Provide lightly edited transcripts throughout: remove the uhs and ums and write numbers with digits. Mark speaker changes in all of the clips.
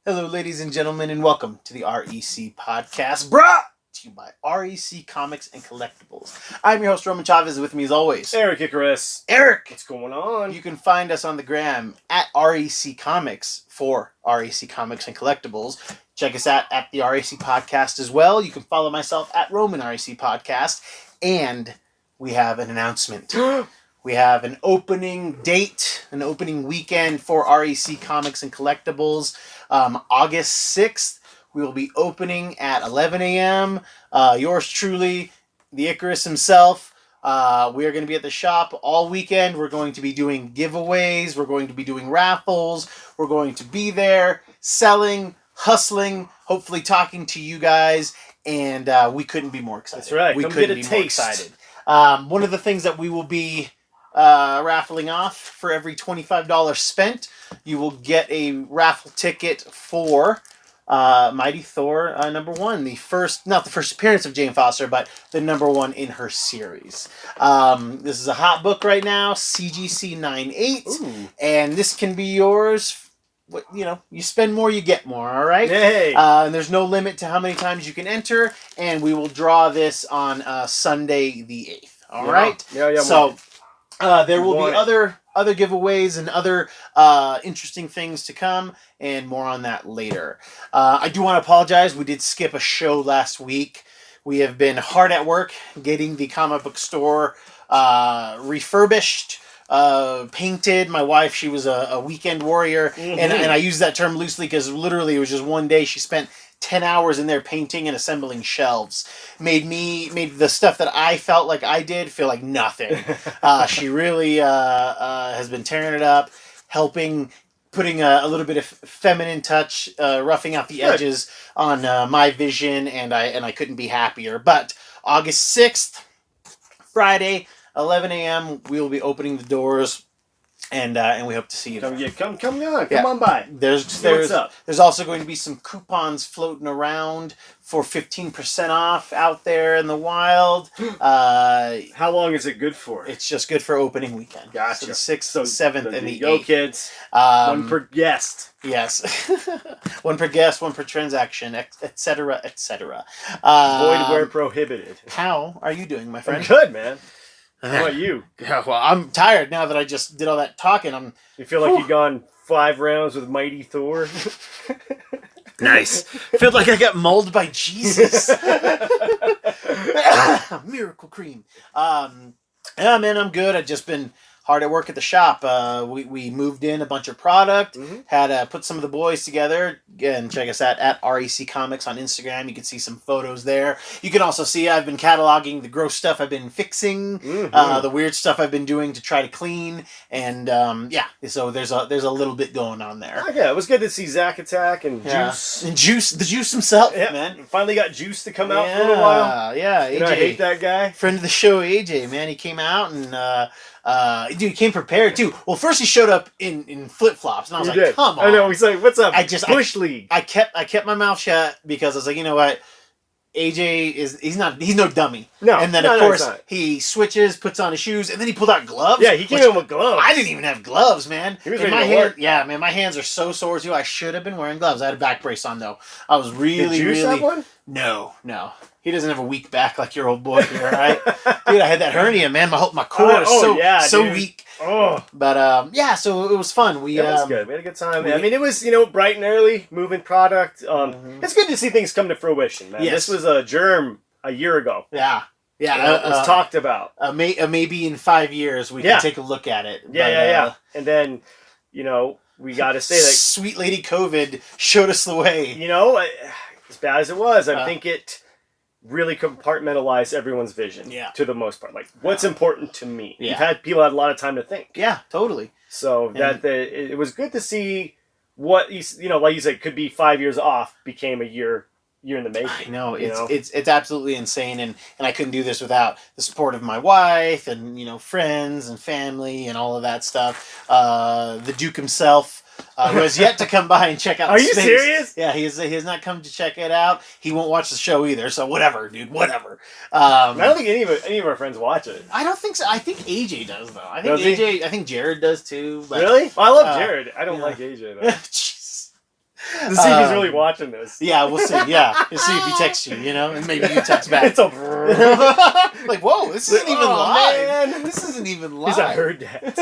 Speaker 1: Hello, ladies and gentlemen, and welcome to the REC podcast, brought to you by REC Comics and Collectibles. I'm your host, Roman Chavez, with me as always,
Speaker 2: Erik Icarus.
Speaker 1: Erik!
Speaker 2: What's going on?
Speaker 1: You can find us on the gram at REC Comics for REC Comics and Collectibles. Check us out at the REC Podcast as well. You can follow myself at Roman REC Podcast. And we have an announcement. We have an opening date, an opening weekend for REC Comics and Collectibles. August 6th, we will be opening at 11 a.m. Yours truly, the Icarus himself. We are going to be at the shop all weekend. We're going to be doing giveaways. We're going to be doing raffles. We're going to be there selling, hustling, hopefully talking to you guys. And we couldn't be more excited.
Speaker 2: That's right.
Speaker 1: We
Speaker 2: Come
Speaker 1: couldn't
Speaker 2: get a
Speaker 1: be
Speaker 2: taste.
Speaker 1: more excited. One of the things that we will be raffling off for every $25 spent, you will get a raffle ticket for Mighty Thor #1, not the first appearance of Jane Foster, but the #1 in her series. This is a hot book right now, CGC 98, and this can be yours. You spend more, you get more. All right.
Speaker 2: Yay.
Speaker 1: And there's no limit to how many times you can enter, and we will draw this on Sunday the 8th. All right.
Speaker 2: Yeah.
Speaker 1: So there will be other giveaways and other interesting things to come, and more on that later. I do want to apologize. We did skip a show last week. We have been hard at work getting the comic book store refurbished, painted. My wife, she was a weekend warrior, and I use that term loosely because literally it was just one day. She spent 10 hours in there painting and assembling shelves. Made the stuff that I felt like I did feel like nothing. She really has been tearing it up, putting a little bit of feminine touch, roughing out the edges on my vision, and I couldn't be happier. But August 6th, Friday, 11 a.m., we will be opening the doors. And we hope to see you there.
Speaker 2: Come on by.
Speaker 1: What's up? There's also going to be some coupons floating around for 15% off out there in the wild.
Speaker 2: How long is it good for?
Speaker 1: It's just good for opening weekend.
Speaker 2: Gotcha.
Speaker 1: So the 6th, 7th, and the 8th.
Speaker 2: Go kids. One per guest.
Speaker 1: Yes. One per guest, one per transaction, etc., etc.
Speaker 2: Void where prohibited.
Speaker 1: How are you doing, my friend?
Speaker 2: I'm good, man. How about you?
Speaker 1: Yeah, well, I'm tired now that I just did all that talking.
Speaker 2: You feel like you've gone 5 rounds with Mighty Thor?
Speaker 1: Nice. Feel like I got mauled by Jesus. Miracle cream. Yeah, man, I'm good. I've just been hard at work at the shop. We moved in a bunch of product, had put some of the boys together. Again, check us out at REC Comics on Instagram. You can see some photos there. You can also see I've been cataloging the gross stuff I've been fixing, the weird stuff I've been doing to try to clean, and so there's a little bit going on there.
Speaker 2: Oh, yeah, it was good to see Zack Attack and Juice.
Speaker 1: And the Juice himself,
Speaker 2: yeah,
Speaker 1: man.
Speaker 2: Finally got Juice to come out for a little while.
Speaker 1: Yeah, AJ.
Speaker 2: I hate that guy.
Speaker 1: Friend of the show, AJ, man. He came out and dude, he came prepared too. Well, first he showed up in flip flops, and I was like, "Come on!"
Speaker 2: I know. He's like, "What's up?" Bush League.
Speaker 1: I kept my mouth shut because I was like, you know what, AJ he's no dummy.
Speaker 2: No,
Speaker 1: and then of course he switches, puts on his shoes, and then he pulled out gloves.
Speaker 2: Yeah, he came in with gloves.
Speaker 1: I didn't even have gloves, man.
Speaker 2: He was
Speaker 1: in
Speaker 2: ready
Speaker 1: my
Speaker 2: to
Speaker 1: hand,
Speaker 2: work.
Speaker 1: yeah, man, my hands are so sore too. I should have been wearing gloves. I had a back brace on though. I was really,
Speaker 2: Did Juice have one?
Speaker 1: No. He doesn't have a weak back like your old boy here, right? Dude, I had that hernia, man. My core is so weak.
Speaker 2: Oh.
Speaker 1: But so it was fun. It
Speaker 2: was good. We had a good time. I mean, it was bright and early, moving product. It's good to see things come to fruition, man.
Speaker 1: Yes.
Speaker 2: This was a germ a year ago.
Speaker 1: Yeah.
Speaker 2: It was talked about.
Speaker 1: Maybe in 5 years we can take a look at it.
Speaker 2: Yeah. And then, we got to say that
Speaker 1: sweet lady COVID showed us the way.
Speaker 2: As bad as it was, I think it really compartmentalized everyone's vision. Yeah. To the most part, like what's important to me. Yeah. People had a lot of time to think.
Speaker 1: Yeah, totally.
Speaker 2: So it was good to see what like you said, could be 5 years off, became a year in the making.
Speaker 1: I know it's absolutely insane, and I couldn't do this without the support of my wife and friends and family and all of that stuff. The Duke himself, who has yet to come by and check out.
Speaker 2: Are you serious?
Speaker 1: Yeah, he has not come to check it out. He won't watch the show either. So whatever, dude. Whatever. I
Speaker 2: don't think any of our friends watch it.
Speaker 1: I don't think so. I think AJ does though. I think Jared does too. But,
Speaker 2: really? Well, I love Jared. I don't like AJ though. To see if he's really watching this.
Speaker 1: Yeah, we'll see. Yeah, we'll see if he texts you, and maybe you text back.
Speaker 2: It's a
Speaker 1: like, whoa, this isn't even live.
Speaker 2: Man.
Speaker 1: This isn't even live.
Speaker 2: I heard that.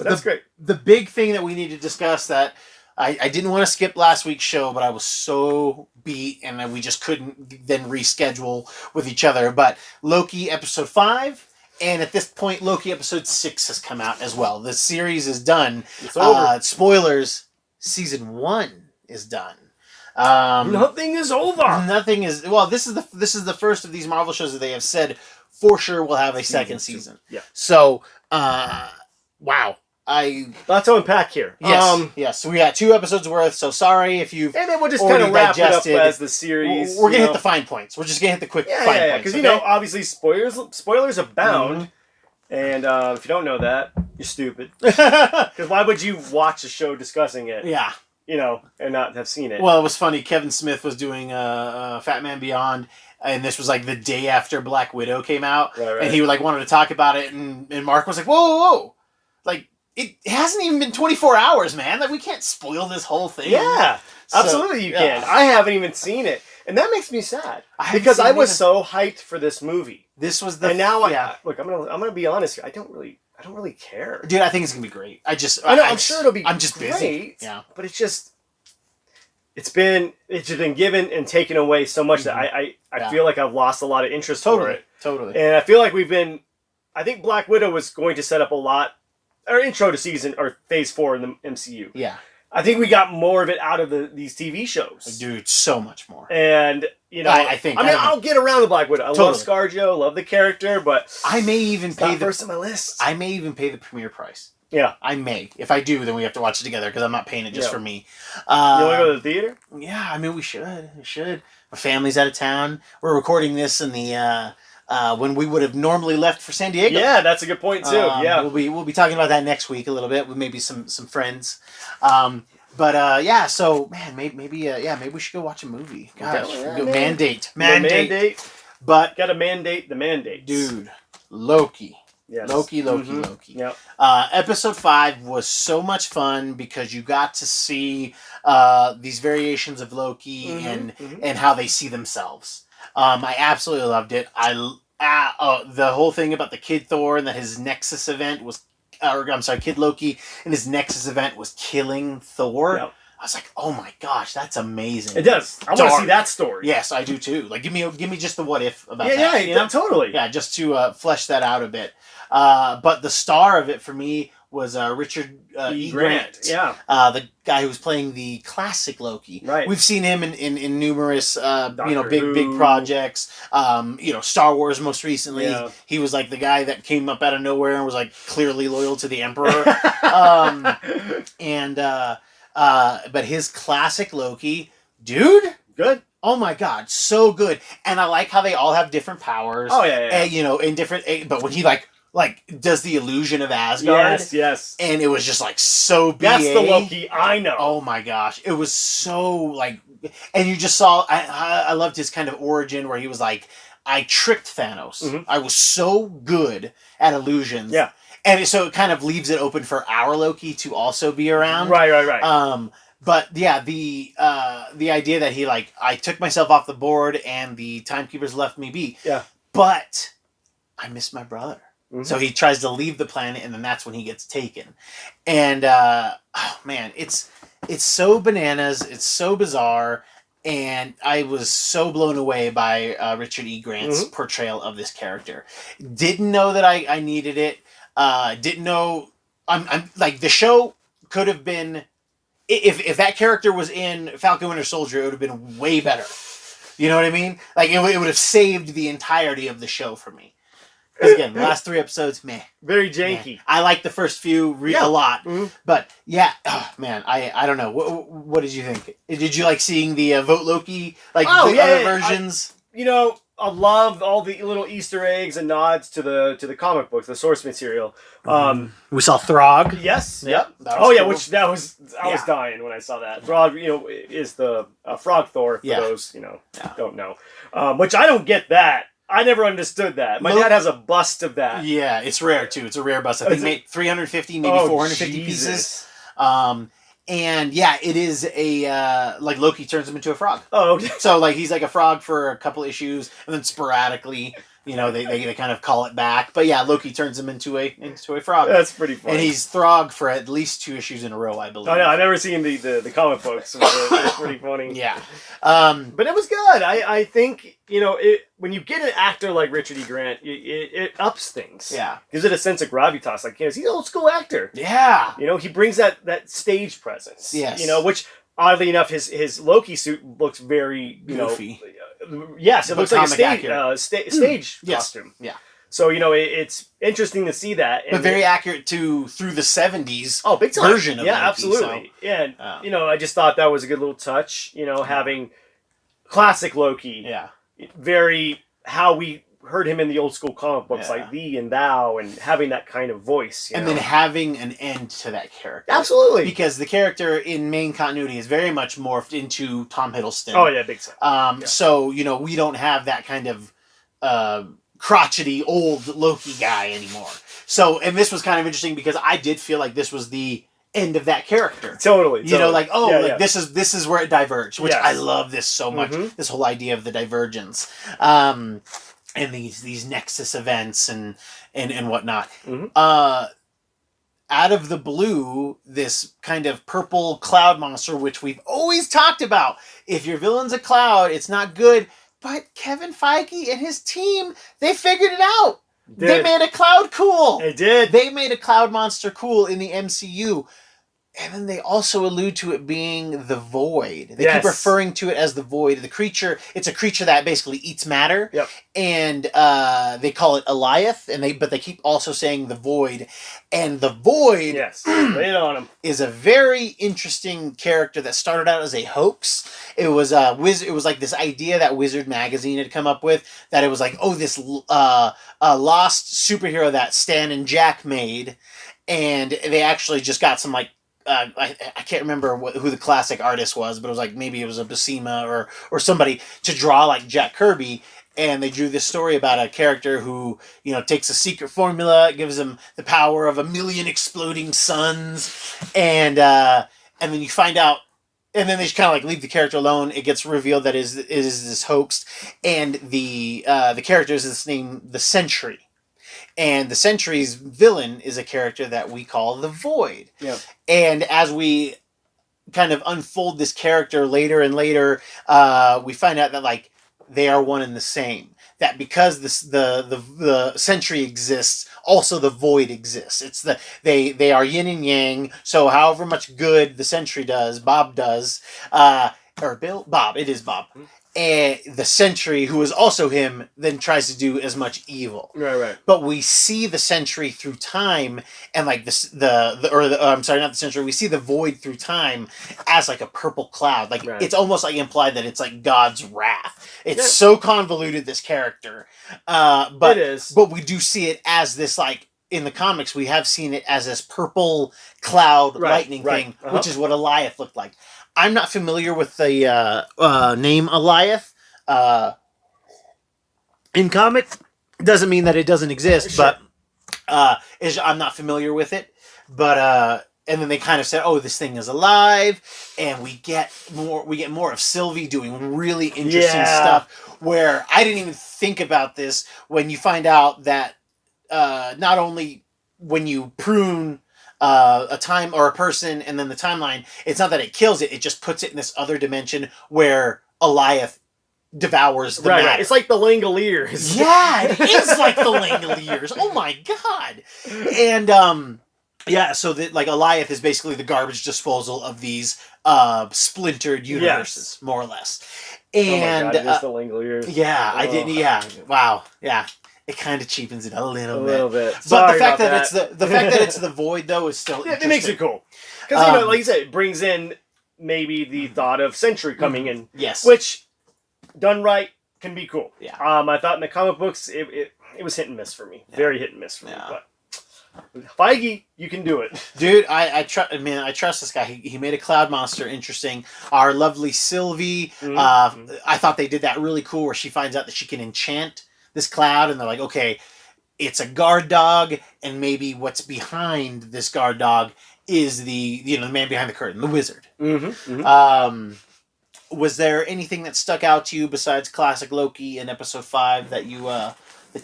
Speaker 2: That's great.
Speaker 1: The big thing that we need to discuss that I didn't want to skip last week's show, but I was so beat and we just couldn't then reschedule with each other. But Loki episode 5, and at this point, Loki episode 6 has come out as well. The series is done.
Speaker 2: It's over.
Speaker 1: Spoilers, season 1 is done.
Speaker 2: Nothing is over.
Speaker 1: Nothing is. Well, this is the first of these Marvel shows that they have said for sure will have a second season.
Speaker 2: Yeah.
Speaker 1: So, wow.
Speaker 2: Lots to unpack here.
Speaker 1: Yes, yes. So we got 2 episodes worth. So sorry if you've
Speaker 2: and then we'll just kind of wrap
Speaker 1: digested.
Speaker 2: it up as the series.
Speaker 1: We're gonna hit the fine points. We're just gonna hit the quick fine points.
Speaker 2: Because obviously spoilers abound, and if you don't know that, you're stupid. Because why would you watch a show discussing it?
Speaker 1: Yeah.
Speaker 2: And not have seen it.
Speaker 1: Well, it was funny. Kevin Smith was doing Fat Man Beyond, and this was like the day after Black Widow came out,
Speaker 2: right.
Speaker 1: And he wanted to talk about it, and Mark was like, whoa, like. It hasn't even been 24 hours, man. Like, we can't spoil this whole thing.
Speaker 2: Yeah, absolutely you can. I haven't even seen it. And that makes me sad. Because I was so hyped for this movie.
Speaker 1: This was the...
Speaker 2: And now, look, I'm gonna be honest here. I don't really care.
Speaker 1: Dude, I think it's going to be great. I'm
Speaker 2: sure it'll be
Speaker 1: I'm just
Speaker 2: great,
Speaker 1: busy. Yeah.
Speaker 2: But it's been given and taken away so much that I feel like I've lost a lot of interest for it.
Speaker 1: Totally.
Speaker 2: And I feel like I think Black Widow was going to set up a lot... Our intro to season or phase 4 in the MCU.
Speaker 1: Yeah.
Speaker 2: I think we got more of it out of these TV shows.
Speaker 1: Dude, so much more.
Speaker 2: And,
Speaker 1: I think...
Speaker 2: I'll get around to Black Widow. I love ScarJo, love the character, but...
Speaker 1: I may even pay
Speaker 2: first on my list.
Speaker 1: I may even pay the premiere price.
Speaker 2: Yeah.
Speaker 1: I may. If I do, then we have to watch it together because I'm not paying it just for me.
Speaker 2: You want to go to the theater?
Speaker 1: Yeah, we should. We should. My family's out of town. We're recording this in the... when we would have normally left for San Diego.
Speaker 2: Yeah, that's a good point too.
Speaker 1: We'll be talking about that next week a little bit with maybe some friends. So man, maybe we should go watch a movie. Gosh, mandate. But
Speaker 2: gotta mandate the mandate,
Speaker 1: dude. Loki.
Speaker 2: Yes.
Speaker 1: Loki.
Speaker 2: Yep.
Speaker 1: Episode 5 was so much fun because you got to see these variations of Loki and how they see themselves. I absolutely loved it. The whole thing about the Kid Thor and that his Nexus event was, Kid Loki and his Nexus event was killing Thor.
Speaker 2: Yep.
Speaker 1: I was like, oh my gosh, that's amazing.
Speaker 2: It does. I want to see that story.
Speaker 1: Yes, I do too. Like, give me just the what if about that.
Speaker 2: Yeah, totally.
Speaker 1: Yeah, just to flesh that out a bit. But the star of it for me was Richard E. Grant.
Speaker 2: Yeah.
Speaker 1: The guy who was playing the classic Loki.
Speaker 2: Right.
Speaker 1: We've seen him in numerous big projects. Star Wars most recently. Yeah. He was like the guy that came up out of nowhere and was like clearly loyal to the Emperor. But his classic Loki, dude,
Speaker 2: good.
Speaker 1: Oh my god, so good. And I like how they all have different powers.
Speaker 2: Oh yeah.
Speaker 1: And, in different, but when he like does the illusion of Asgard.
Speaker 2: Yes.
Speaker 1: And it was just like so BA.
Speaker 2: That's the Loki I know.
Speaker 1: Oh my gosh. It was so like, and you just saw, I loved his kind of origin where he was like, I tricked Thanos. Mm-hmm. I was so good at illusions.
Speaker 2: Yeah.
Speaker 1: And so it kind of leaves it open for our Loki to also be around.
Speaker 2: Right.
Speaker 1: But yeah, the idea that he I took myself off the board and the timekeepers left me be.
Speaker 2: Yeah.
Speaker 1: But I miss my brother.
Speaker 2: Mm-hmm.
Speaker 1: So he tries to leave the planet, and then that's when he gets taken. And it's so bananas. It's so bizarre, and I was so blown away by Richard E. Grant's portrayal of this character. Didn't know that I needed it. Didn't know. I'm like, the show could have been, if that character was in Falcon Winter Soldier, it would have been way better. You know what I mean? Like it would have saved the entirety of the show for me. Because again, the last 3 episodes, meh.
Speaker 2: Very janky.
Speaker 1: Meh. I like the first few a lot. Mm-hmm. But yeah, I don't know. What did you think? Did you like seeing the Vote Loki, other versions?
Speaker 2: I love all the little Easter eggs and nods to the comic books, the source material.
Speaker 1: We saw Throg.
Speaker 2: Yes.
Speaker 1: Yep.
Speaker 2: Cool. I was dying when I saw that. Throg, is the Frog Thor for those don't know. Which I don't get that. I never understood that. My dad has a bust of that.
Speaker 1: Yeah, it's rare too. It's a rare bust. I think 350, maybe 450 pieces. And yeah, it is a like Loki turns him into a frog.
Speaker 2: Oh, okay.
Speaker 1: So like he's like a frog for a couple issues, and then sporadically, they kind of call it back. But yeah, Loki turns him into a frog.
Speaker 2: That's pretty funny.
Speaker 1: And he's Throg for at least 2 issues in a row, I believe.
Speaker 2: Oh no, I've never seen the comic books. It's pretty funny.
Speaker 1: Yeah,
Speaker 2: but it was good. I think when you get an actor like Richard E. Grant, it ups things.
Speaker 1: Yeah,
Speaker 2: gives it a sense of gravitas. Like he's an old school actor.
Speaker 1: Yeah,
Speaker 2: he brings that stage presence.
Speaker 1: Yes,
Speaker 2: which oddly enough, his Loki suit looks very
Speaker 1: goofy.
Speaker 2: Yes, it looks like a stage costume.
Speaker 1: Yeah.
Speaker 2: So it's interesting to see that,
Speaker 1: but very accurate through the '70s.
Speaker 2: Oh, big time.
Speaker 1: Version of
Speaker 2: Loki,
Speaker 1: So,
Speaker 2: absolutely. And I just thought that was a good little touch. Having classic Loki.
Speaker 1: Yeah.
Speaker 2: Very how we heard him in the old school comic books, like thee and thou, and having that kind of voice.
Speaker 1: And then having an end to that character.
Speaker 2: Absolutely.
Speaker 1: Because the character in main continuity is very much morphed into Tom Hiddleston.
Speaker 2: Oh, yeah, big time.
Speaker 1: So, we don't have that kind of crotchety old Loki guy anymore. So, and this was kind of interesting because I did feel like this was the end of that character.
Speaker 2: Totally.
Speaker 1: This is where it diverged, which I love this so much. Mm-hmm. This whole idea of the divergence. And these Nexus events and whatnot.
Speaker 2: Mm-hmm.
Speaker 1: Out of the blue, this kind of purple cloud monster, which we've always talked about. If your villain's a cloud, it's not good. But Kevin Feige and his team, they figured it out. They made a cloud cool.
Speaker 2: They did.
Speaker 1: They made a cloud monster cool in the MCU. And then they also allude to it being the Void. They keep referring to it as the Void. The creature, it's a creature that basically eats matter.
Speaker 2: Yep.
Speaker 1: And they call it Eliath, but they keep also saying the Void. And the Void
Speaker 2: lay it on him.
Speaker 1: Is a very interesting character that started out as a hoax. It was it was like this idea that Wizard Magazine had come up with, that it was like, this lost superhero that Stan and Jack made. And they actually just got some I can't remember who the classic artist was, but it was like maybe it was a Buscema or somebody to draw like Jack Kirby, and they drew this story about a character who takes a secret formula, gives him the power of 1,000,000 exploding suns, and then you find out, and then they just kind of leave the character alone. It gets revealed that it is this hoax, and the character is named the Sentry. And the Sentry's villain is a character that we call the Void.
Speaker 2: Yeah.
Speaker 1: And as we kind of unfold this character later and later, we find out that they are one and the same. That because the Sentry exists, also the Void exists. It's they are yin and yang. So however much good the Sentry does, Bob does, or Bill, Bob. It is Bob. Mm-hmm. And the Sentry, who is also him, then tries to do as much evil.
Speaker 2: Right.
Speaker 1: But we see the Sentry through time, and I'm sorry, not the Sentry. We see the Void through time as a purple cloud. It's almost implied that it's God's wrath. It's so convoluted, this character. But
Speaker 2: it is.
Speaker 1: But we do see it as this in the comics. We have seen it as this purple cloud lightning thing, which is what Eliath looked like. I'm not familiar with the name Eliath in comic. Doesn't mean that it doesn't exist,
Speaker 2: sure.
Speaker 1: But I'm not familiar with it. But and then they kind of said, this thing is alive, and we get more of Sylvie doing really interesting stuff. Where I didn't even think about this when you find out that not only when you prune a time or a person and then the timeline, it's not that it kills it just puts it in this other dimension where Eliath devours the matter.
Speaker 2: It's like the Langoliers.
Speaker 1: Yeah, it is like the Langoliers. Oh my god. And so that Eliath is basically the garbage disposal of these splintered universes, more or less. And
Speaker 2: oh my god, it is the Langoliers.
Speaker 1: Yeah, I didn't. Wow. Yeah. It kind of cheapens it a little bit.
Speaker 2: Sorry
Speaker 1: but the fact that it's the Void though is still
Speaker 2: it makes it cool. Because like you said, it brings in maybe the thought of Sentry coming in.
Speaker 1: Yes.
Speaker 2: Which done right can be cool.
Speaker 1: Yeah.
Speaker 2: I thought in the comic books it was hit and miss for me. Yeah. Very hit and miss for me. But Feige, you can do it.
Speaker 1: Dude, I trust this guy. He made a cloud monster interesting. Our lovely Sylvie, I thought they did that really cool where she finds out that she can enchant this cloud, and they're like, okay, it's a guard dog, and maybe what's behind this guard dog is the man behind the curtain, the wizard.
Speaker 2: Mm-hmm, mm-hmm.
Speaker 1: Was there anything that stuck out to you besides classic Loki in episode 5 that you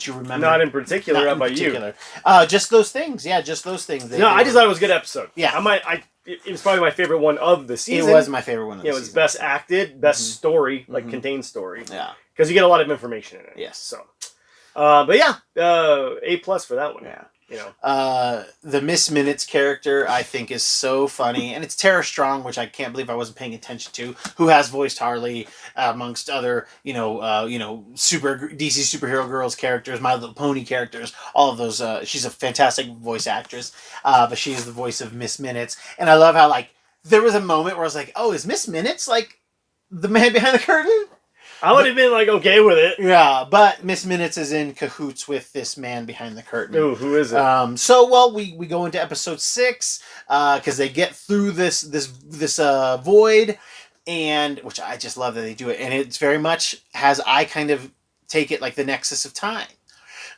Speaker 1: remember?
Speaker 2: Not in particular. How about you?
Speaker 1: Just those things. Yeah, just those things.
Speaker 2: I just thought it was a good episode.
Speaker 1: Yeah,
Speaker 2: it was probably my favorite one of the season.
Speaker 1: It was my favorite one of the season.
Speaker 2: It was best acted, best story, contained story.
Speaker 1: Yeah.
Speaker 2: Because you get a lot of information in it.
Speaker 1: Yes.
Speaker 2: So, but yeah, A+ for that one.
Speaker 1: Yeah.
Speaker 2: The
Speaker 1: Miss Minutes character I think is so funny, and it's Tara Strong, which I can't believe I wasn't paying attention to, who has voiced Harley amongst other super DC superhero girls characters, My Little Pony characters, all of those. She's a fantastic voice actress, but she is the voice of Miss Minutes, and I love how there was a moment where I was like, oh, is Miss Minutes the man behind the curtain?
Speaker 2: I would have been okay with it.
Speaker 1: Yeah, but Miss Minutes is in cahoots with this man behind the curtain.
Speaker 2: Ooh, who is it?
Speaker 1: We go into episode 6 because they get through this void, and which I just love that they do it, and it's very much as I kind of take it like the Nexus of Time.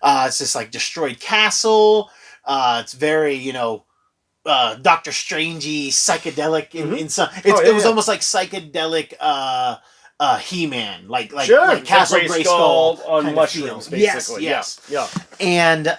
Speaker 1: It's this destroyed castle. It's very Doctor Strangey, psychedelic in some. It was almost like psychedelic. He-Man, like Castle Grayskull
Speaker 2: on mushrooms, basically.
Speaker 1: Yes.
Speaker 2: Yeah.
Speaker 1: And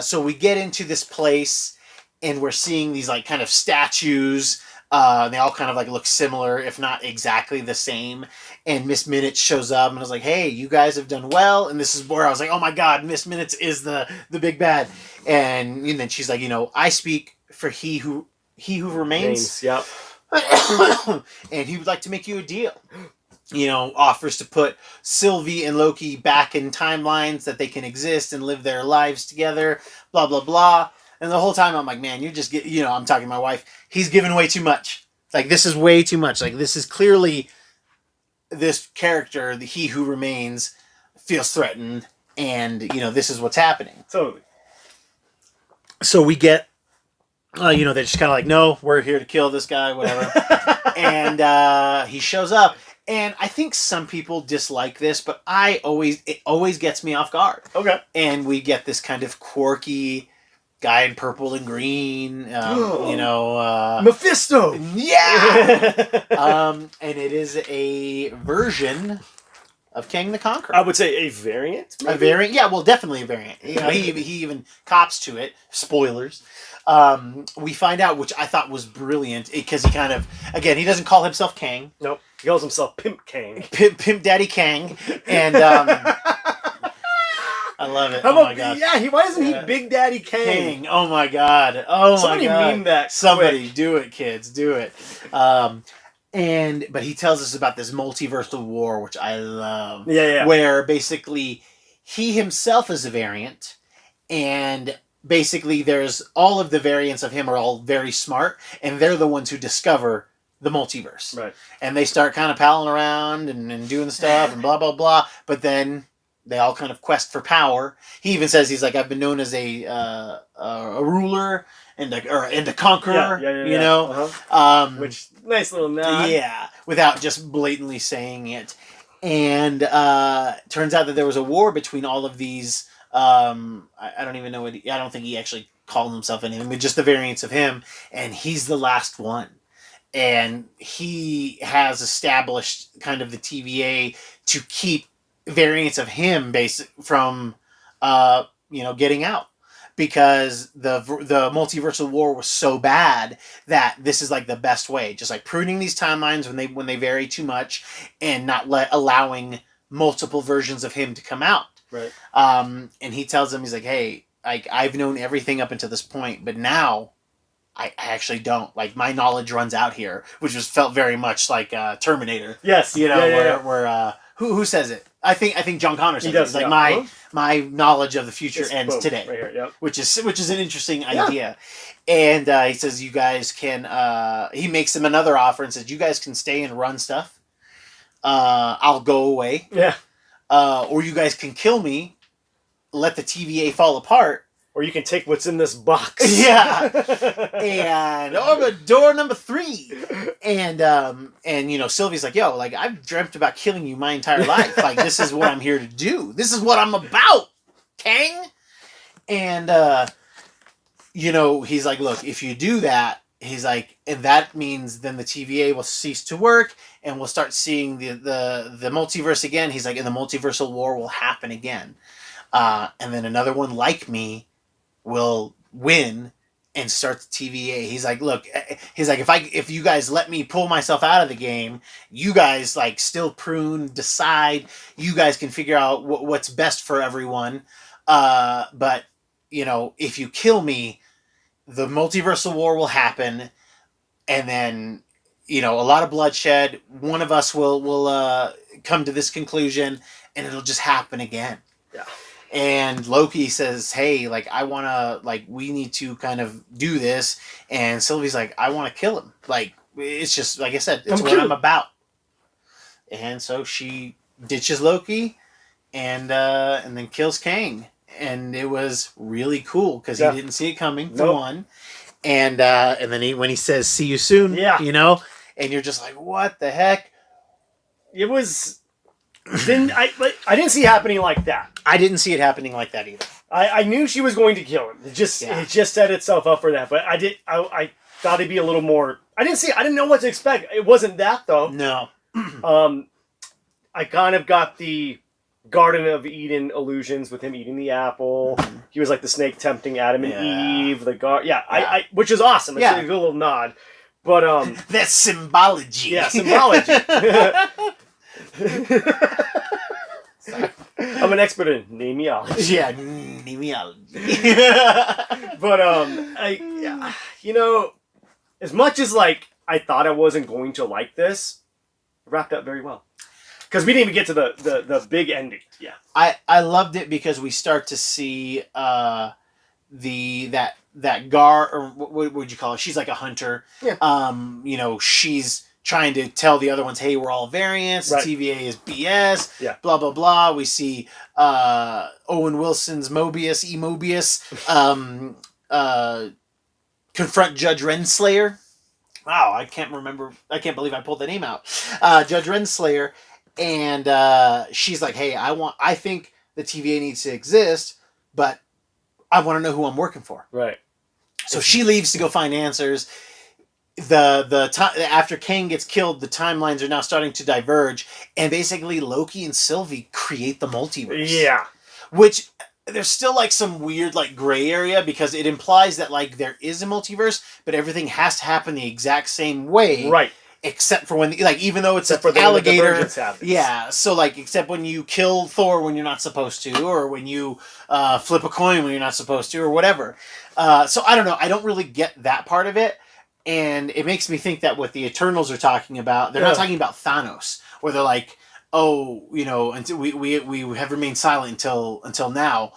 Speaker 1: so we get into this place, and we're seeing these kind of statues. They all kind of look similar, if not exactly the same. And Miss Minutes shows up, and I was like, "Hey, you guys have done well." And this is where I was like, "Oh my God, Miss Minutes is the big bad." And then she's like, "I speak for he who remains."
Speaker 2: Yep.
Speaker 1: And he would like to make you a deal. Offers to put Sylvie and Loki back in timelines that they can exist and live their lives together, blah, blah, blah. And the whole time I'm like, man, you just get, I'm talking to my wife, he's giving way too much. This is way too much. This is clearly this character, the He Who Remains, feels threatened, and, this is what's happening.
Speaker 2: Totally.
Speaker 1: So we get, they're just kind of no, we're here to kill this guy, whatever. And he shows up. And I think some people dislike this, but it always gets me off guard.
Speaker 2: Okay.
Speaker 1: And we get this kind of quirky guy in purple and green,
Speaker 2: Mephisto!
Speaker 1: Yeah! And it is a version of Kang the Conqueror.
Speaker 2: I would say a variant, maybe?
Speaker 1: A variant? Yeah, well, definitely a variant. He even cops to it. Spoilers. We find out, which I thought was brilliant, because he kind of, again, he doesn't call himself Kang.
Speaker 2: Nope. He calls himself Pimp Kang.
Speaker 1: Pimp Daddy Kang. And I love it.
Speaker 2: My God. Yeah, why isn't he Big Daddy Kang?
Speaker 1: Oh my God.
Speaker 2: Somebody meme that.
Speaker 1: Somebody
Speaker 2: quick.
Speaker 1: do it, kids. Do it. But he tells us about this multiversal war, which I love.
Speaker 2: Yeah.
Speaker 1: Where basically he himself is a variant, and basically there's all of the variants of him are all very smart, and they're the ones who discover the multiverse.
Speaker 2: Right.
Speaker 1: And they start kind of palling around and doing stuff and blah, blah, blah. But then they all kind of quest for power. He even says, he's like, I've been known as a ruler and a conqueror,
Speaker 2: Which, nice little nod.
Speaker 1: Yeah, without just blatantly saying it. And turns out that there was a war between all of these, I don't even know I don't think he actually called himself anything, but just the variants of him. And he's the last one. And he has established kind of the TVA to keep variants of him from, getting out, because the multiversal war was so bad that this is the best way, just pruning these timelines when they vary too much, and not allowing multiple versions of him to come out.
Speaker 2: Right.
Speaker 1: And he tells them, he's like, hey, I've known everything up until this point, but now I actually don't. My knowledge runs out here, which felt very much like Terminator.
Speaker 2: Yes.
Speaker 1: Where who says it? I think John Connor says it. It's my knowledge of the future ends today.
Speaker 2: Right here, yep.
Speaker 1: Which is an interesting idea. And he says you guys can. He makes them another offer and says you guys can stay and run stuff. I'll go away.
Speaker 2: Yeah.
Speaker 1: Or you guys can kill me, let the TVA fall apart.
Speaker 2: Or you can take what's in this box.
Speaker 1: Yeah. And door number 3. And Sylvie's like, yo, I've dreamt about killing you my entire life. This is what I'm here to do. This is what I'm about, Kang. And he's like, look, if you do that, he's like, and that means then the TVA will cease to work, and we'll start seeing the multiverse again. He's like, and the multiversal war will happen again, and then another one like me will win and start the TVA. He's like, look, he's like, if you guys let me pull myself out of the game, you guys like still decide. You guys can figure out what's best for everyone. But if you kill me, the multiversal war will happen, and then a lot of bloodshed. One of us will come to this conclusion, and it'll just happen again.
Speaker 2: Yeah.
Speaker 1: And Loki says, hey, like, I want to, like, we need to kind of do this. And Sylvie's like, I want to kill him. Like, it's just, like I said, it's what I'm about. And so she ditches Loki and then kills Kang. And it was really cool because he didn't see it coming, for one. And then when he says, see you soon, and you're just like, what the heck?
Speaker 2: It was... I didn't see it happening like that.
Speaker 1: I didn't see it happening like that either.
Speaker 2: I knew she was going to kill him. It just set itself up for that. But I thought it'd be a little more. I didn't know what to expect. It wasn't that though.
Speaker 1: No.
Speaker 2: I kind of got the Garden of Eden illusions with him eating the apple. Mm-hmm. He was like the snake tempting Adam and Eve. Which is awesome. It's a good little nod. But
Speaker 1: that's symbology.
Speaker 2: Yeah, symbology. I'm an expert in nemiology.
Speaker 1: Yeah, nemiology.
Speaker 2: But as much as like I thought I wasn't going to like this, it wrapped up very well. Because we didn't even get to the big ending. Yeah,
Speaker 1: I loved it because we start to see that Gar, or what would you call her? She's like a hunter.
Speaker 2: Yeah.
Speaker 1: She's trying to tell the other ones, hey, we're all variants.
Speaker 2: Right.
Speaker 1: The TVA is BS.
Speaker 2: Yeah.
Speaker 1: Blah, blah, blah. We see Owen Wilson's Mobius, confront Judge Renslayer. Wow, I can't believe I pulled the name out. Judge Renslayer. And she's like, hey, I think the TVA needs to exist, but I want to know who I'm working for.
Speaker 2: Right.
Speaker 1: So she leaves to go find answers. After Kang gets killed, the timelines are now starting to diverge, and basically Loki and Sylvie create the multiverse.
Speaker 2: Yeah.
Speaker 1: Which there's still like some weird like gray area because it implies that like there is a multiverse, but everything has to happen the exact same way.
Speaker 2: Right.
Speaker 1: Except for when, like, even though it's an alligator, so like, except when you kill Thor when you're not supposed to, or when you flip a coin when you're not supposed to, or whatever. So I don't know. I don't really get that part of it, and it makes me think that what the Eternals are talking about, they're not talking about Thanos, where they're like, oh, until we have remained silent until now.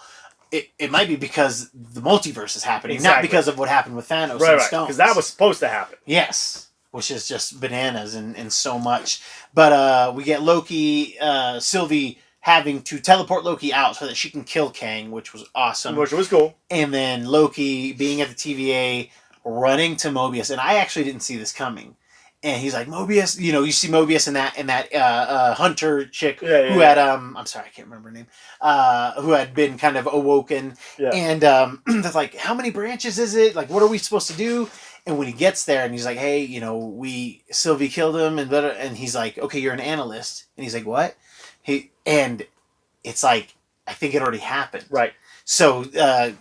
Speaker 1: It might be because the multiverse is happening, not because of what happened with Thanos and Stones.
Speaker 2: Because that was supposed to happen.
Speaker 1: Yes. Which is just bananas and so much. But we get Loki, Sylvie having to teleport Loki out so that she can kill Kang, which was awesome.
Speaker 2: Which was cool.
Speaker 1: And then Loki being at the TVA, running to Mobius. And I actually didn't see this coming. And he's like, Mobius, you see Mobius and that hunter chick who had, I'm sorry, I can't remember her name, who had been kind of awoken. Yeah. And they're like, how many branches is it? Like, what are we supposed to do? And when he gets there and he's like, hey, Sylvie killed him, and he's like, okay, you're an analyst. And he's like, what? And it's like, I think it already happened.
Speaker 2: Right.
Speaker 1: So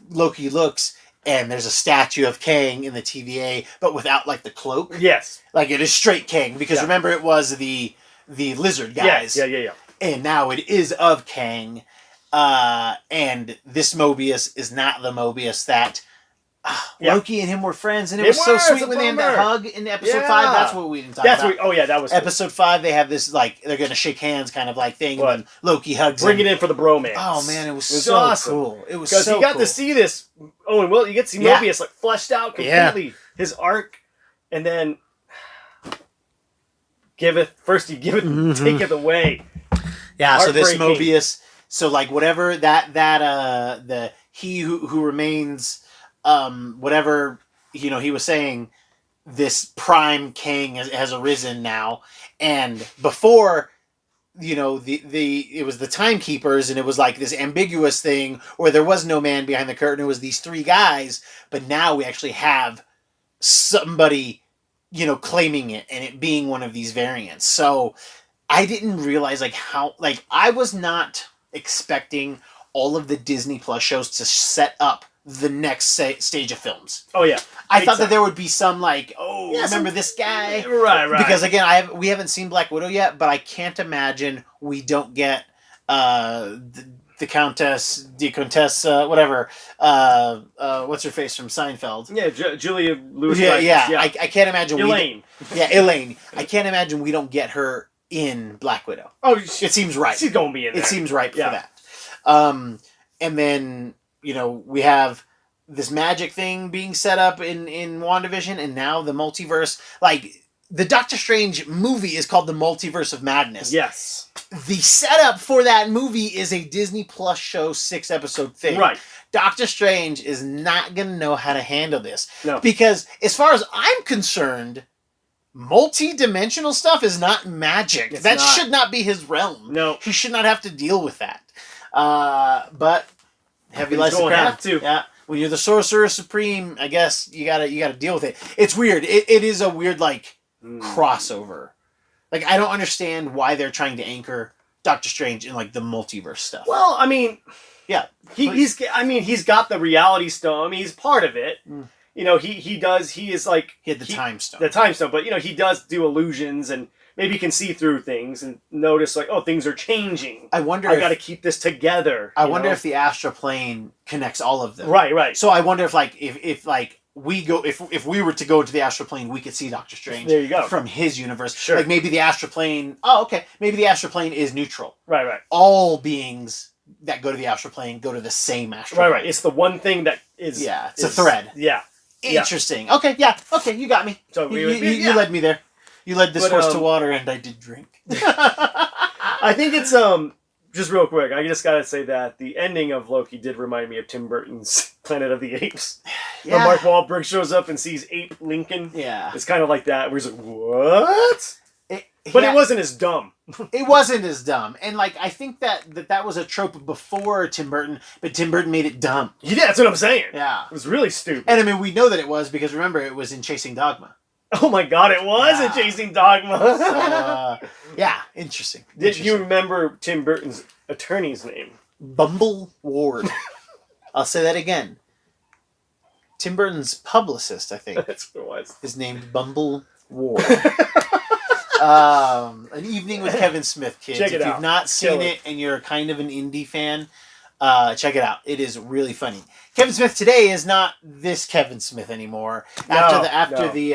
Speaker 1: Loki looks, and there's a statue of Kang in the TVA, but without like the cloak.
Speaker 2: Yes.
Speaker 1: Like it is straight Kang, because remember it was the lizard guys.
Speaker 2: Yeah.
Speaker 1: And now it is of Kang. And this Mobius is not the Mobius that Loki and him were friends, and it was so sweet when they had that hug in episode 5. That's what we didn't talk about.
Speaker 2: That was
Speaker 1: episode 5. They have this like they're gonna shake hands kind of like thing, and Loki hugs
Speaker 2: bring
Speaker 1: him.
Speaker 2: it in for the bromance.
Speaker 1: Oh man, it was so awesome. Cool. It was so
Speaker 2: because you got to see this. Oh, and you get to see Mobius like fleshed out completely, his arc, and then take it away.
Speaker 1: Yeah. So this Mobius. So like whatever the he who remains. Whatever he was saying, this prime Kang has arisen now, and before it was the timekeepers, and it was like this ambiguous thing where there was no man behind the curtain. It was these three guys, but now we actually have somebody, claiming it and it being one of these variants. So I didn't realize I was not expecting all of the Disney Plus shows to set up the next stage of films.
Speaker 2: Oh yeah,
Speaker 1: I thought that there would be some remember this guy,
Speaker 2: right?
Speaker 1: Because again, we haven't seen Black Widow yet, but I can't imagine we don't get the Countess, whatever. What's her face from Seinfeld?
Speaker 2: Yeah, Julia Louis.
Speaker 1: Yeah. I can't imagine
Speaker 2: Elaine.
Speaker 1: Elaine. I can't imagine we don't get her in Black Widow.
Speaker 2: Oh,
Speaker 1: it seems right.
Speaker 2: She's gonna be in there.
Speaker 1: It seems right for that. And then we have this magic thing being set up in WandaVision, and now the multiverse. The Doctor Strange movie is called The Multiverse of Madness.
Speaker 2: Yes.
Speaker 1: The setup for that movie is a Disney Plus show 6-episode thing.
Speaker 2: Right.
Speaker 1: Doctor Strange is not going to know how to handle this.
Speaker 2: No.
Speaker 1: Because as far as I'm concerned, multi-dimensional stuff is not magic. That should not be his realm.
Speaker 2: No.
Speaker 1: He should not have to deal with that. But heavy lies the crown.
Speaker 2: Have to.
Speaker 1: Yeah. When you're the Sorcerer Supreme, I guess you gotta deal with it. It's weird. It is a weird crossover. I don't understand why they're trying to anchor Doctor Strange in the multiverse stuff.
Speaker 2: Well, I mean,
Speaker 1: yeah,
Speaker 2: he's got the reality stone. I mean, he's part of it. He does. He is
Speaker 1: he had the time stone.
Speaker 2: The time stone, but he does do illusions and maybe can see through things and notice things are changing. I got to keep this together.
Speaker 1: I wonder if the astral plane connects all of them.
Speaker 2: Right.
Speaker 1: So I wonder if we were to go into the astral plane, we could see Doctor Strange.
Speaker 2: There you go.
Speaker 1: From his universe.
Speaker 2: Sure.
Speaker 1: Maybe the astral plane. Oh, okay. Maybe the astral plane is neutral.
Speaker 2: Right.
Speaker 1: All beings that go to the astral plane go to the same astral plane.
Speaker 2: Right. It's the one thing that is.
Speaker 1: Yeah. It's a thread.
Speaker 2: Yeah.
Speaker 1: Interesting. Yeah. Okay. Yeah. Okay. You got me.
Speaker 2: So
Speaker 1: you led me there. You led this horse to water, and I did drink.
Speaker 2: I think it's just real quick. I just gotta say that the ending of Loki did remind me of Tim Burton's Planet of the Apes. Yeah. When Mark Wahlberg shows up and sees Ape Lincoln.
Speaker 1: Yeah,
Speaker 2: it's kind of like that. Where he's like, "What?" But it wasn't as dumb.
Speaker 1: It wasn't as dumb, and I think that was a trope before Tim Burton, but Tim Burton made it dumb.
Speaker 2: Yeah, that's what I'm saying.
Speaker 1: Yeah,
Speaker 2: it was really stupid.
Speaker 1: And I mean, we know that it was because remember, it was in Chasing Dogma.
Speaker 2: Oh my God! It was a Chasing Dogma.
Speaker 1: So, yeah, interesting.
Speaker 2: Did you remember Tim Burton's attorney's name?
Speaker 1: Bumble Ward. I'll say that again. Tim Burton's publicist, I think.
Speaker 2: That's what it was.
Speaker 1: Is named Bumble Ward. An Evening with Kevin Smith, kids.
Speaker 2: Check it out.
Speaker 1: If you've not seen it and you're kind of an indie fan, check it out. It is really funny. Kevin Smith today is not this Kevin Smith anymore. After the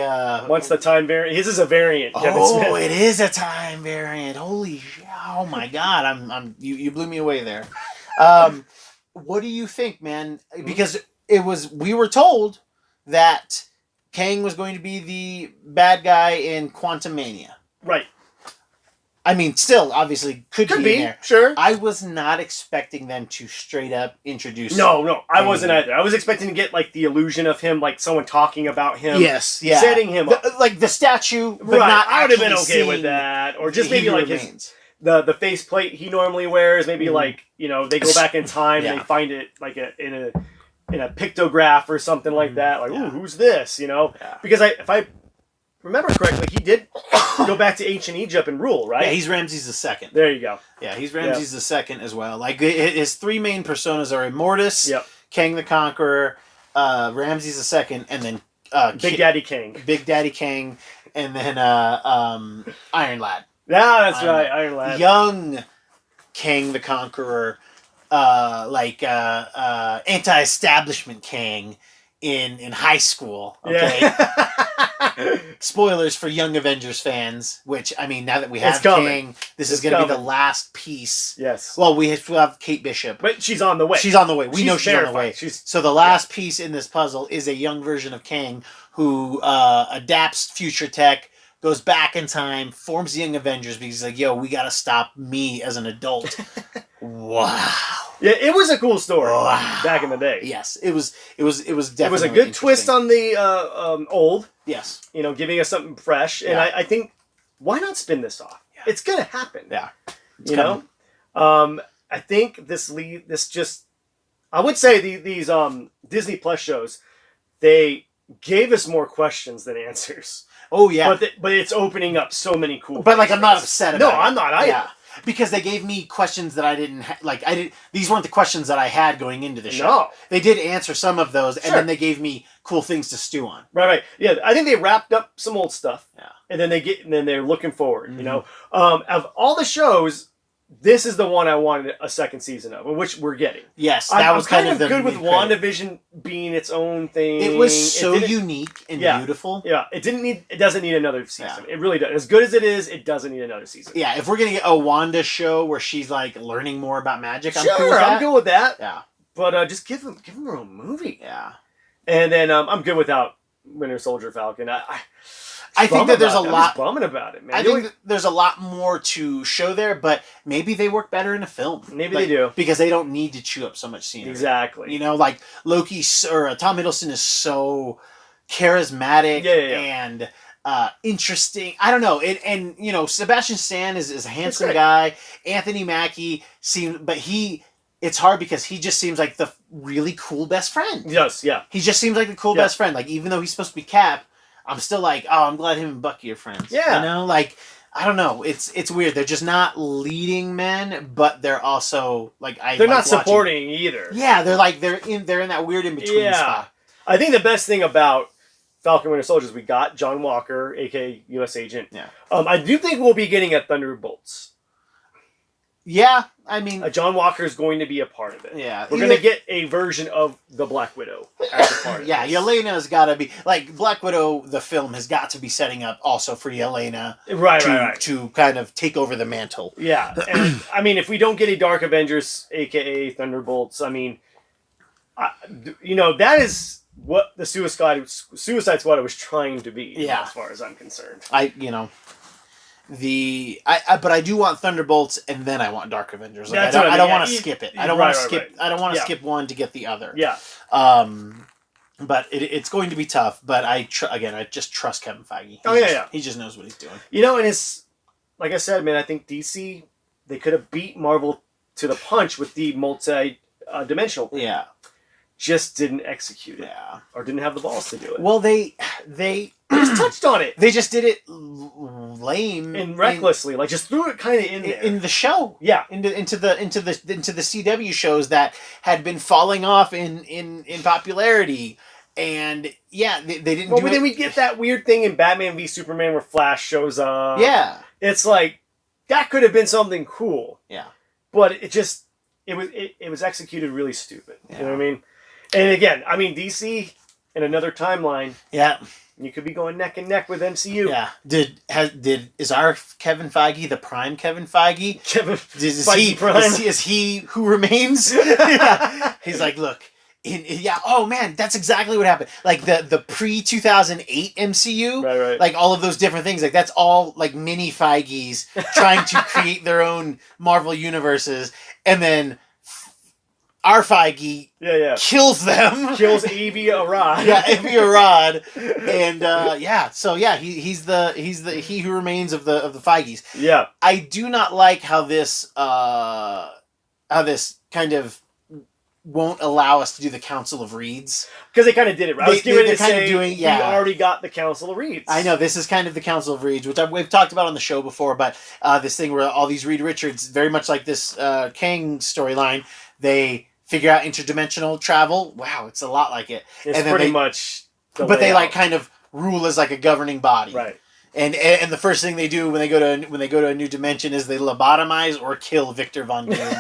Speaker 2: once the time variant, his is a variant. Kevin Smith.
Speaker 1: It is a time variant. Holy, oh my God! You blew me away there. What do you think, man? Because we were told that Kang was going to be the bad guy in Quantumania.
Speaker 2: Right.
Speaker 1: I mean, still, obviously, could be in there.
Speaker 2: Sure.
Speaker 1: I was not expecting them to straight up introduce...
Speaker 2: No, I wasn't either. I was expecting to get, the illusion of him, someone talking about him.
Speaker 1: Yes, yeah.
Speaker 2: Setting him up.
Speaker 1: The statue, but
Speaker 2: right.
Speaker 1: not
Speaker 2: I would have been
Speaker 1: actually
Speaker 2: okay with that. Or just maybe, the faceplate he normally wears. Maybe, they go back in time and they find it, in a pictograph or something like that. Ooh, who's this? Yeah. Because if I remember correctly, he did go back to ancient Egypt and rule, right?
Speaker 1: Yeah, he's Ramses II.
Speaker 2: There you go.
Speaker 1: Yeah, he's Ramses II as well. His three main personas are Immortus, Kang the Conqueror, Ramses II, and then
Speaker 2: Big Daddy Kang.
Speaker 1: Big Daddy Kang, and then Iron Lad.
Speaker 2: Yeah, that's right, Iron Lad.
Speaker 1: Young Kang the Conqueror, anti-establishment Kang in high school. Okay. Yeah. Spoilers for Young Avengers fans, which, I mean, now that we have Kang, this is going to be the last piece.
Speaker 2: Yes.
Speaker 1: Well, we have Kate Bishop.
Speaker 2: But she's on the way.
Speaker 1: She's on the way. We know she's on the way. So the last
Speaker 2: Yeah.
Speaker 1: piece in this puzzle is a young version of Kang who adapts future tech, goes back in time, forms the Young Avengers because he's like, yo, we got to stop me as an adult. Wow.
Speaker 2: Yeah, it was a cool story back in the day.
Speaker 1: Yes, it was definitely
Speaker 2: It was a good twist on the old.
Speaker 1: Yes.
Speaker 2: Giving us something fresh. And I think, why not spin this off? Yeah. It's going to happen.
Speaker 1: Yeah.
Speaker 2: You know, I think I would say these Disney Plus shows, they gave us more questions than answers.
Speaker 1: Oh yeah,
Speaker 2: but it's opening up so many cool.
Speaker 1: But like, I'm not upset about it.
Speaker 2: No, I'm not either.
Speaker 1: Yeah. Because they gave me questions that I didn't these weren't the questions that I had going into the show.
Speaker 2: No.
Speaker 1: They did answer some of those, and then they gave me cool things to stew on.
Speaker 2: Right. Yeah, I think they wrapped up some old stuff.
Speaker 1: Yeah.
Speaker 2: And then they're looking forward, you know. Of all the shows, this is the one I wanted a second season of, which we're getting.
Speaker 1: Yes, that was kind of
Speaker 2: good with WandaVision being its own thing.
Speaker 1: It was so unique and beautiful.
Speaker 2: Yeah, it doesn't need another season. Yeah. It really does. As good as it is, it doesn't need another season.
Speaker 1: Yeah, if we're gonna get a Wanda show where she's like learning more about magic,
Speaker 2: I'm cool with that.
Speaker 1: Yeah,
Speaker 2: but just give them her own movie.
Speaker 1: Yeah,
Speaker 2: and then I'm good without Winter Soldier Falcon.
Speaker 1: I think that there's a lot.
Speaker 2: I'm bumming about it, man.
Speaker 1: I think that there's a lot more to show there, but maybe they work better in a film.
Speaker 2: Maybe they do,
Speaker 1: because they don't need to chew up so much scenery.
Speaker 2: Exactly.
Speaker 1: You know, like Loki or Tom Hiddleston is so charismatic and interesting. I don't know. And you know, Sebastian Stan is a handsome guy. Anthony Mackie it's hard because he just seems like the really cool best friend.
Speaker 2: Yes, yeah.
Speaker 1: He just seems like the cool best friend. Like, even though he's supposed to be Cap, I'm still like, oh, I'm glad him and Bucky are friends.
Speaker 2: Yeah.
Speaker 1: You know, like, I don't know. It's weird. They're just not leading men, but they're also like
Speaker 2: they're not supporting either.
Speaker 1: Yeah, they're in that weird in between spot.
Speaker 2: I think the best thing about Falcon Winter Soldier is we got John Walker, aka U.S. Agent.
Speaker 1: Yeah.
Speaker 2: I do think we'll be getting a Thunderbolts.
Speaker 1: Yeah, I mean,
Speaker 2: John Walker is going to be a part of it.
Speaker 1: Yeah,
Speaker 2: we're going to get a version of the Black Widow as a part of it.
Speaker 1: Yeah, Yelena's got to be like Black Widow. The film has got to be setting up also for Yelena,
Speaker 2: right, to
Speaker 1: kind of take over the mantle.
Speaker 2: Yeah, and I mean, if we don't get a Dark Avengers, aka Thunderbolts, I mean, that is what the Suicide Squad was trying to be.
Speaker 1: Yeah,
Speaker 2: as far as I'm concerned.
Speaker 1: But I do want Thunderbolts, and then I want Dark Avengers. Like, I don't want to skip it. I don't want to skip. I don't want to skip one to get the other.
Speaker 2: Yeah.
Speaker 1: But it's going to be tough. But I just trust Kevin Feige. He just knows what he's doing.
Speaker 2: You know, and it's like I said, man. I think DC, they could have beat Marvel to the punch with the multi-dimensional.
Speaker 1: Yeah.
Speaker 2: Just didn't execute it.
Speaker 1: Yeah.
Speaker 2: Or didn't have the balls to do it.
Speaker 1: Well, they
Speaker 2: just touched on it.
Speaker 1: They just did it lame
Speaker 2: and recklessly, like just threw it kind of in there
Speaker 1: in the show.
Speaker 2: Yeah,
Speaker 1: into the CW shows that had been falling off in popularity, and they didn't.
Speaker 2: Well, but then we get that weird thing in Batman v Superman where Flash shows up.
Speaker 1: Yeah,
Speaker 2: it's like that could have been something cool.
Speaker 1: Yeah,
Speaker 2: but it was executed really stupid. Yeah. You know what I mean? And again, I mean DC in another timeline.
Speaker 1: Yeah.
Speaker 2: You could be going neck and neck with MCU.
Speaker 1: Yeah. Is our Kevin Feige the prime Kevin Feige? Is he who remains? Yeah. He's like, look, oh man, that's exactly what happened. Like the pre-2008 MCU,
Speaker 2: right.
Speaker 1: Like all of those different things, like that's all like mini Feiges trying to create their own Marvel universes, and then our Feige kills them.
Speaker 2: Kills Avi Arad.
Speaker 1: Yeah, Avi Arad. And he's he who remains of the Feiges.
Speaker 2: Yeah.
Speaker 1: I do not like how this kind of won't allow us to do the Council of Reeds.
Speaker 2: Because they kind of did it, right? I was getting ready to say,
Speaker 1: we
Speaker 2: already got the Council of Reeds.
Speaker 1: I know, this is kind of the Council of Reeds, which we've talked about on the show before, but this thing where all these Reed Richards, very much like this Kang storyline, they figure out interdimensional travel. Wow, it's a lot like it.
Speaker 2: It's pretty much the
Speaker 1: But they like kind of rule as like a governing body.
Speaker 2: Right.
Speaker 1: And the first thing they do when they go to a new dimension is they lobotomize or kill Victor Von Doom.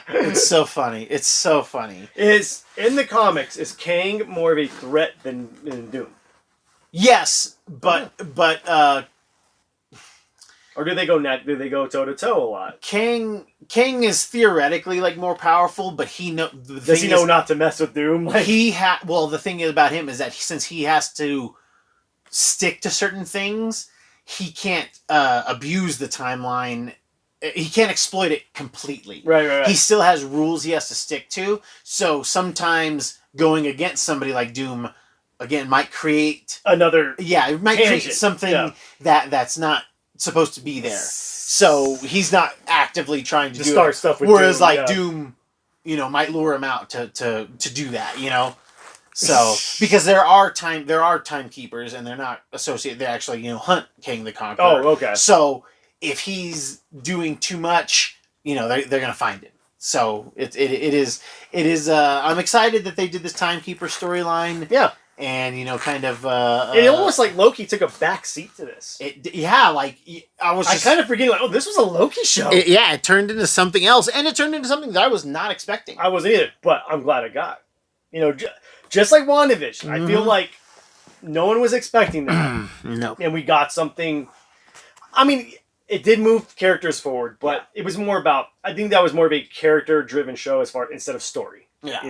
Speaker 1: It's so funny. It's so funny.
Speaker 2: In the comics, is Kang more of a threat than Doom?
Speaker 1: Yes, but
Speaker 2: or do they go toe to toe a lot?
Speaker 1: Kang is theoretically like more powerful, but does
Speaker 2: he know not to mess with Doom?
Speaker 1: Like, the thing about him is that since he has to stick to certain things, he can't abuse the timeline. He can't exploit it completely.
Speaker 2: Right.
Speaker 1: He still has rules he has to stick to. So sometimes going against somebody like Doom, again, might create
Speaker 2: another.
Speaker 1: Yeah, it might create something that's not supposed to be there. So he's not actively trying to
Speaker 2: start stuff with
Speaker 1: whereas
Speaker 2: Doom,
Speaker 1: like Doom, might lure him out to do that, So because there are timekeepers and they're not associated, they actually, hunt King the Conqueror.
Speaker 2: Oh, okay.
Speaker 1: So if he's doing too much, they're gonna find him. So it is I'm excited that they did this timekeeper storyline.
Speaker 2: Yeah.
Speaker 1: And kind of
Speaker 2: it almost like Loki took a back seat to this.
Speaker 1: I
Speaker 2: kind of forgetting this was a Loki show.
Speaker 1: It turned into something else, and it turned into something that I was not expecting.
Speaker 2: I wasn't either, but I'm glad I got. Just like WandaVision, I feel like no one was expecting that.
Speaker 1: No,
Speaker 2: and we got something. I mean, it did move characters forward, but it was more about. I think that was more of a character-driven show instead of story.
Speaker 1: Yeah.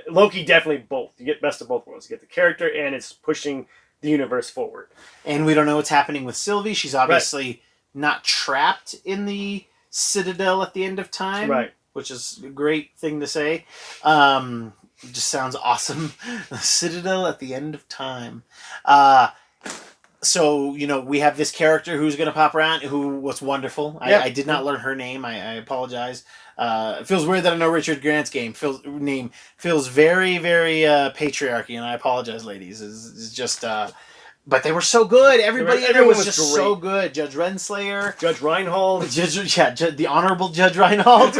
Speaker 2: Loki definitely both. You get best of both worlds. You get the character, and it's pushing the universe forward.
Speaker 1: And we don't know what's happening with Sylvie. She's obviously not trapped in the Citadel at the end of time.
Speaker 2: Right.
Speaker 1: Which is a great thing to say. It just sounds awesome. The Citadel at the end of time. So, we have this character who's going to pop around, who was wonderful. I did not learn her name. I apologize. It feels weird that I know Richard Grant's name feels very, very patriarchy, and I apologize, ladies. It's just, but they were so good. Everybody in there was just great. So good. Judge Renslayer,
Speaker 2: Judge Reinhold,
Speaker 1: the Honorable Judge Reinhold.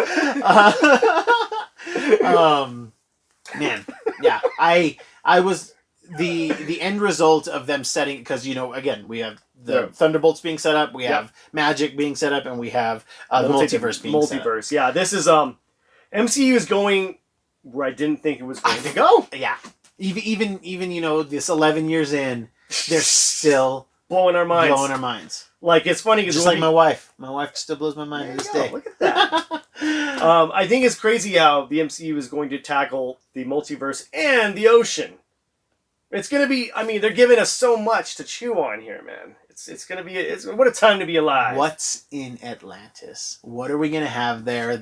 Speaker 1: Man, yeah, I was. The end result of them setting, because again, we have the Thunderbolts being set up, we have Magic being set up, and we have the multiverse being set up.
Speaker 2: Yeah, this is MCU is going where I didn't think it was going to go.
Speaker 1: Yeah, even this 11 years in, they're still
Speaker 2: blowing our minds. Like, it's funny because
Speaker 1: just like my wife still blows my mind to this day.
Speaker 2: Look at that. I think it's crazy how the MCU is going to tackle the multiverse and the ocean. It's going to be, they're giving us so much to chew on here, man. It's going to be, what a time to be alive.
Speaker 1: What's in Atlantis? What are we going to have there?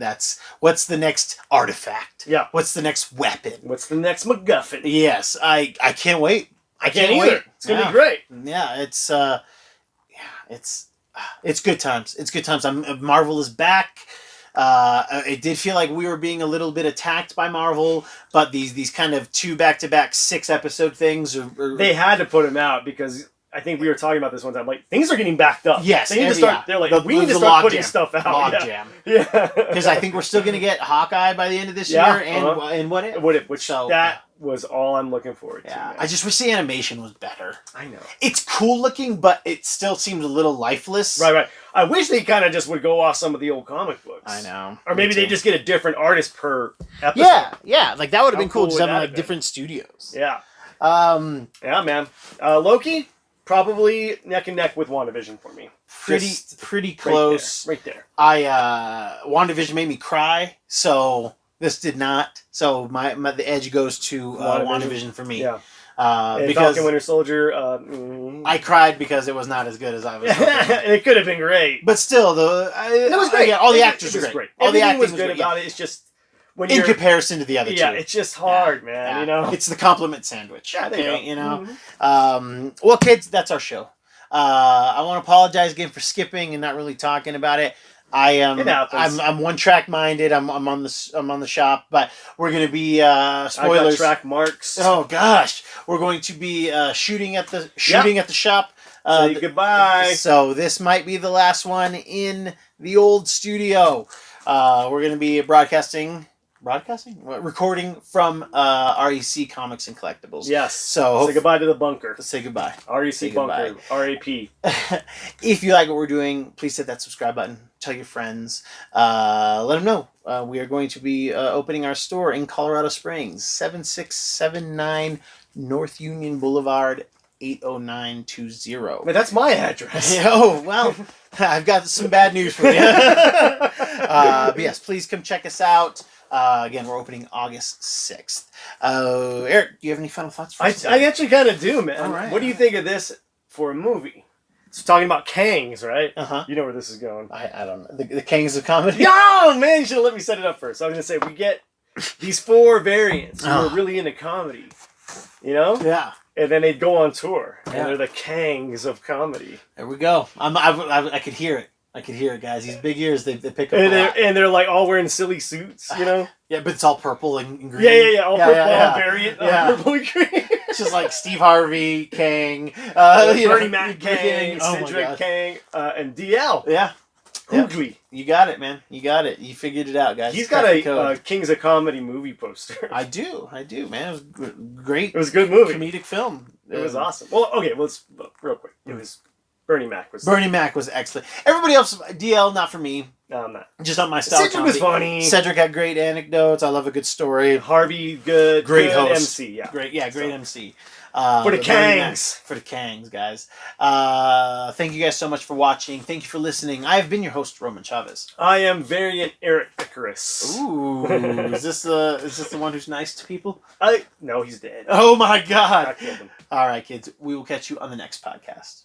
Speaker 1: What's the next artifact?
Speaker 2: Yeah.
Speaker 1: What's the next weapon?
Speaker 2: What's the next MacGuffin?
Speaker 1: Yes, I can't wait.
Speaker 2: I can't either. It's going to be great.
Speaker 1: Yeah, it's good times. It's good times. Marvel is back. It did feel like we were being a little bit attacked by Marvel, but these kind of 2 back-to-back 6-episode things
Speaker 2: they had to put them out because I think we were talking about this one time. Like, things are getting backed up.
Speaker 1: Yes,
Speaker 2: they need to start. They're like, we need to start putting stuff out.
Speaker 1: Logjam.
Speaker 2: Yeah,
Speaker 1: because I think we're still going to get Hawkeye by the end of this year, and What If.
Speaker 2: Which that was all I'm looking forward to.
Speaker 1: Man. I just wish the animation was better.
Speaker 2: I know
Speaker 1: it's cool looking, but it still seems a little lifeless.
Speaker 2: Right. I wish they kind of just would go off some of the old comic books.
Speaker 1: I know.
Speaker 2: Or maybe they just get a different artist per episode.
Speaker 1: Yeah. Like, that would have been cool, just having like different studios.
Speaker 2: Yeah. Yeah, man. Loki, probably neck and neck with WandaVision for me.
Speaker 1: Pretty close.
Speaker 2: Right there.
Speaker 1: WandaVision made me cry, so this did not. So the edge goes to WandaVision for me.
Speaker 2: Yeah.
Speaker 1: Because
Speaker 2: Falcon Winter Soldier,
Speaker 1: I cried because it was not as good as I was hoping.
Speaker 2: It could have been great,
Speaker 1: but still, it was great. All the actors were great. All the acting
Speaker 2: was good about it. It's just
Speaker 1: in comparison to the other two.
Speaker 2: Yeah, it's just hard, man.
Speaker 1: It's the compliment sandwich.
Speaker 2: Yeah, there you go.
Speaker 1: Well, kids, that's our show. I want to apologize again for skipping and not really talking about it. I'm one track minded. I'm on the shop, but we're gonna be spoilers.
Speaker 2: I got track marks.
Speaker 1: Oh gosh, we're going to be shooting at the shop.
Speaker 2: Say goodbye.
Speaker 1: So this might be the last one in the old studio. We're gonna be recording from REC Comics and Collectibles.
Speaker 2: Yes.
Speaker 1: So
Speaker 2: say goodbye to the bunker.
Speaker 1: Say goodbye.
Speaker 2: REC bunker. RAP.
Speaker 1: If you like what we're doing, please hit that subscribe button. Tell your friends. Let them know. We are going to be opening our store in Colorado Springs, 7679 North Union Boulevard, 80920.
Speaker 2: Man, that's my address.
Speaker 1: Oh, well, I've got some bad news for you. But yes, please come check us out. Again, we're opening August 6th. Eric, do you have any final thoughts for us?
Speaker 2: I actually kind of do, man.
Speaker 1: All right.
Speaker 2: What do you think of this for a movie? It's talking about Kangs, right?
Speaker 1: Uh-huh.
Speaker 2: You know where this is going.
Speaker 1: I don't know. The Kangs of comedy?
Speaker 2: Oh, man, you should have let me set it up first. I was going to say, we get these 4 variants who are really into comedy. You know?
Speaker 1: Yeah.
Speaker 2: And then they'd go on tour,
Speaker 1: Yeah.
Speaker 2: and they're the Kangs of comedy.
Speaker 1: There we go. I could hear it. I could hear it, guys. These big ears, they pick up
Speaker 2: And
Speaker 1: a lot.
Speaker 2: they're like all wearing silly suits, you know?
Speaker 1: Yeah, but it's all purple and green.
Speaker 2: Yeah. All purple variant of purple and green.
Speaker 1: It's just like Steve Harvey, Kang,
Speaker 2: Bernie Mac Kang, Cedric Kang, and DL.
Speaker 1: Yeah.
Speaker 2: Hoogly.
Speaker 1: You got it, man. You got it. You figured it out, guys.
Speaker 2: He's got a Kings of Comedy movie poster.
Speaker 1: I do, man. It was great.
Speaker 2: It was a good movie.
Speaker 1: Comedic film.
Speaker 2: It was awesome. Well, okay, let's real quick. It was Bernie Mac was
Speaker 1: excellent. Everybody else, DL, not for me.
Speaker 2: No, I'm not.
Speaker 1: Just on my style.
Speaker 2: Cedric was funny.
Speaker 1: Cedric had great anecdotes. I love a good story.
Speaker 2: Harvey, great
Speaker 1: host.
Speaker 2: MC. Yeah,
Speaker 1: great MC.
Speaker 2: For the Kangs.
Speaker 1: For the Kangs, guys. Thank you guys so much for watching. Thank you for listening. I have been your host, Roman Chavez.
Speaker 2: I am Variant Eric Icarus.
Speaker 1: Ooh, is this the one who's nice to people?
Speaker 2: No, he's dead.
Speaker 1: Oh my God!
Speaker 2: I killed him.
Speaker 1: All right, kids. We will catch you on the next podcast.